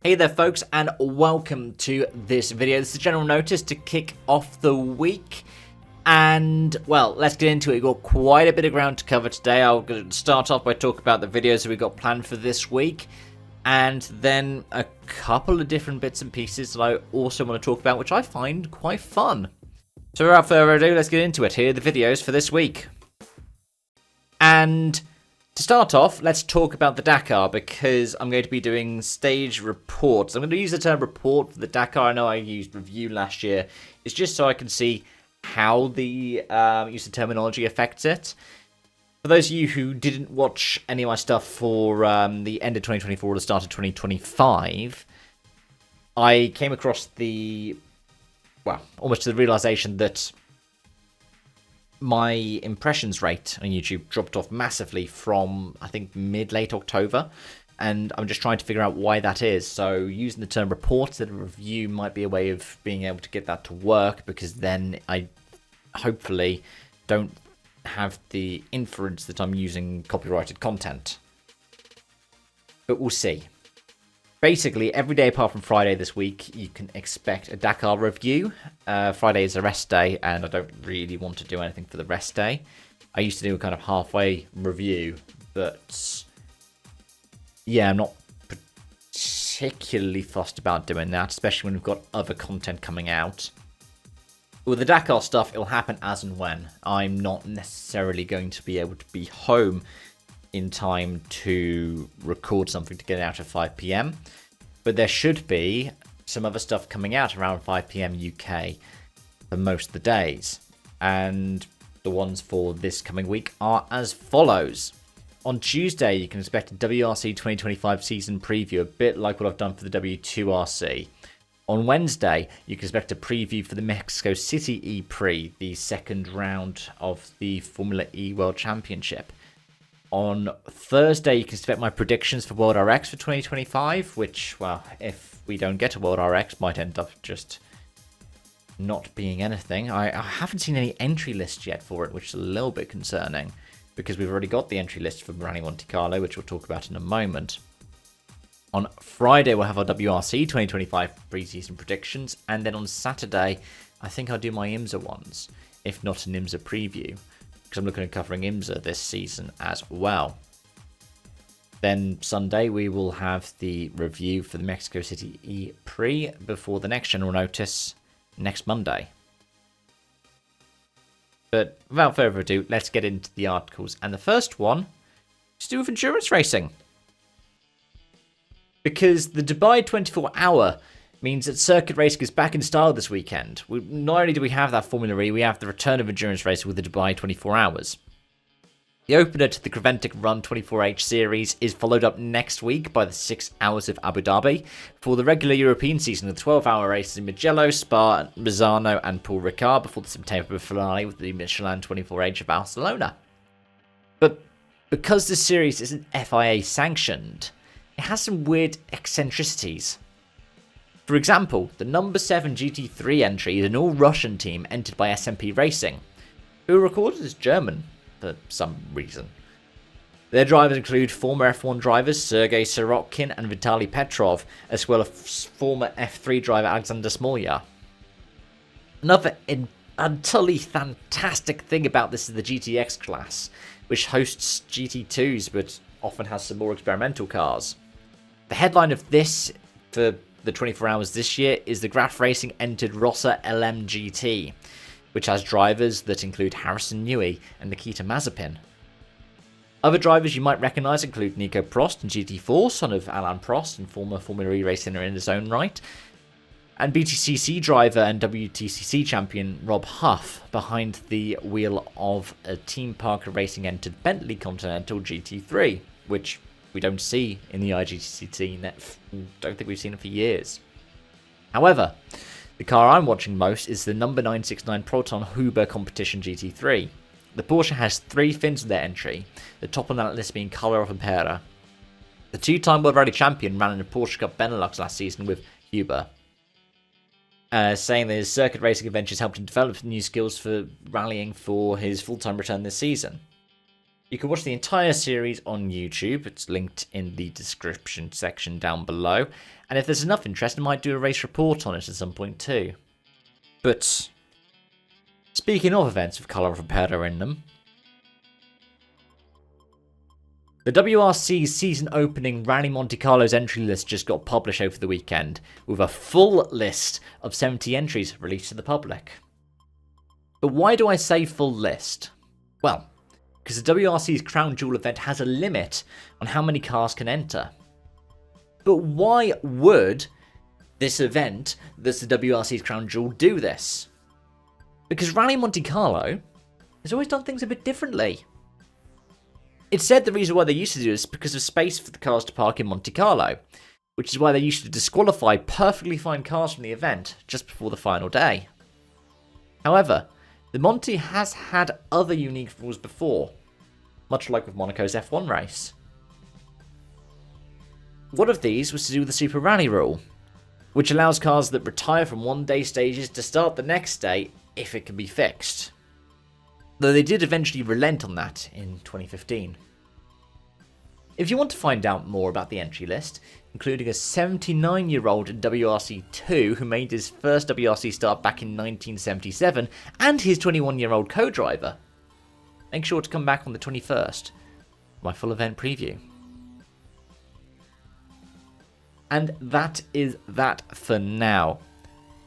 Hey there folks, and welcome to this video. This is a general notice to kick off the week. And, well, let's get into it. We've got quite a bit of ground to cover today. I'll start off by talking about the videos that we've got planned for this week. And then a couple of different bits and pieces that I also want to talk about, which I find quite fun. So without further ado, let's get into it. Here are the videos for this week. And to start off, let's talk about the Dakar, because I'm going to be doing stage reports. I'm going to use the term report for the Dakar. I know I used review last year. It's just so I can see how the use of terminology affects it. For those of you who didn't watch any of my stuff for the end of 2024 or the start of 2025, I came across almost to the realization that my impressions rate on YouTube dropped off massively from, I think, mid-late October. And I'm just trying to figure out why that is. So using the term report instead of review might be a way of being able to get that to work, because then I hopefully don't have the inference that I'm using copyrighted content. But we'll see. Basically, every day apart from Friday this week, you can expect a Dakar review. Friday is a rest day, and I don't really want to do anything for the rest day. I used to do a kind of halfway review, but yeah, I'm not particularly fussed about doing that, especially when we've got other content coming out. With the Dakar stuff, it'll happen as and when. I'm not necessarily going to be able to be home in time to record something to get it out at 5 PM. But there should be some other stuff coming out around 5 PM UK for most of the days. And the ones for this coming week are as follows. On Tuesday, you can expect a WRC 2025 season preview, a bit like what I've done for the W2RC. On Wednesday, you can expect a preview for the Mexico City E-Prix, the second round of the Formula E World Championship. On Thursday, you can expect my predictions for World RX for 2025, which, well, if we don't get a World RX, might end up just not being anything. I haven't seen any entry lists yet for it, which is a little bit concerning, because we've already got the entry list for Rally Monte Carlo, which we'll talk about in a moment. On Friday, we'll have our WRC 2025 preseason predictions, and then on Saturday, I think I'll do my IMSA ones, if not an IMSA preview, because I'm looking at covering IMSA this season as well. Then Sunday, we will have the review for the Mexico City E-Prix before the next general notice next Monday. But without further ado, let's get into the articles. And the first one is to do with endurance racing, because the Dubai 24-hour means that circuit racing is back in style this weekend. Not only do we have that Formula E, we have the return of endurance racing with the Dubai 24 Hours. The opener to the Creventic Run 24H series is followed up next week by the 6 Hours of Abu Dhabi, for the regular European season of the 12-hour races in Mugello, Spa, Misano and Paul Ricard, before the September finale with the Michelin 24H of Barcelona. But because this series isn't FIA sanctioned, it has some weird eccentricities. For example, the number 7 GT3 entry is an all-Russian team entered by SMP Racing, who are recorded as German for some reason. Their drivers include former F1 drivers Sergei Sirotkin and Vitaly Petrov, as well as former F3 driver Alexander Smolyar. Another utterly fantastic thing about this is the GTX class, which hosts GT2s but often has some more experimental cars. The headline of this for the 24 hours this year is the Graf Racing entered Rossa LMGT, which has drivers that include Harrison Newey and Nikita Mazepin. Other drivers you might recognise include Nico Prost in GT4, son of Alain Prost and former Formula E racer in his own right, and BTCC driver and WTCC champion Rob Huff behind the wheel of a Team Parker Racing entered Bentley Continental GT3, which we don't see in the IGCT. Don't think we've seen it for years. However, the car I'm watching most is the number 969 Proton Huber Competition GT3. The Porsche has 3 Finns with their entry, the top on that list being Kolarov and Pera. The 2-time World Rally champion ran in a Porsche Cup Benelux last season with Huber, saying that his circuit racing adventures helped him develop new skills for rallying for his full-time return this season. You can watch the entire series on YouTube. It's linked in the description section down below. And if there's enough interest, I might do a race report on it at some point too. But speaking of events with Carlo Rompero in them, the WRC's season opening Rally Monte Carlo's entry list just got published over the weekend, with a full list of 70 entries released to the public. But why do I say full list? Well, because the WRC's Crown Jewel event has a limit on how many cars can enter. But why would this event, that's the WRC's Crown Jewel, do this? Because Rally Monte Carlo has always done things a bit differently. It's said the reason why they used to do this is because of space for the cars to park in Monte Carlo, which is why they used to disqualify perfectly fine cars from the event just before the final day. However, the Monte has had other unique rules before, much like with Monaco's F1 race. One of these was to do with the Super Rally rule, which allows cars that retire from one-day stages to start the next day if it can be fixed. Though they did eventually relent on that in 2015. If you want to find out more about the entry list, including a 79-year-old WRC2 who made his first WRC start back in 1977, and his 21-year-old co-driver, make sure to come back on the 21st for my full event preview. And that is that for now.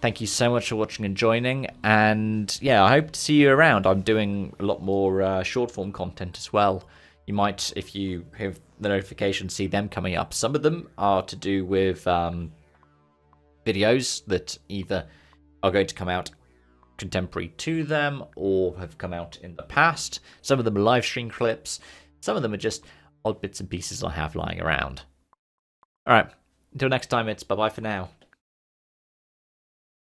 Thank you so much for watching and joining, and yeah, I hope to see you around. I'm doing a lot more short-form content as well. You might, if you have the notifications, see them coming up. Some of them are to do with videos that either are going to come out contemporary to them or have come out in the past. Some of them are live stream clips. Some of them are just odd bits and pieces I have lying around. Alright, until next time, it's bye-bye for now.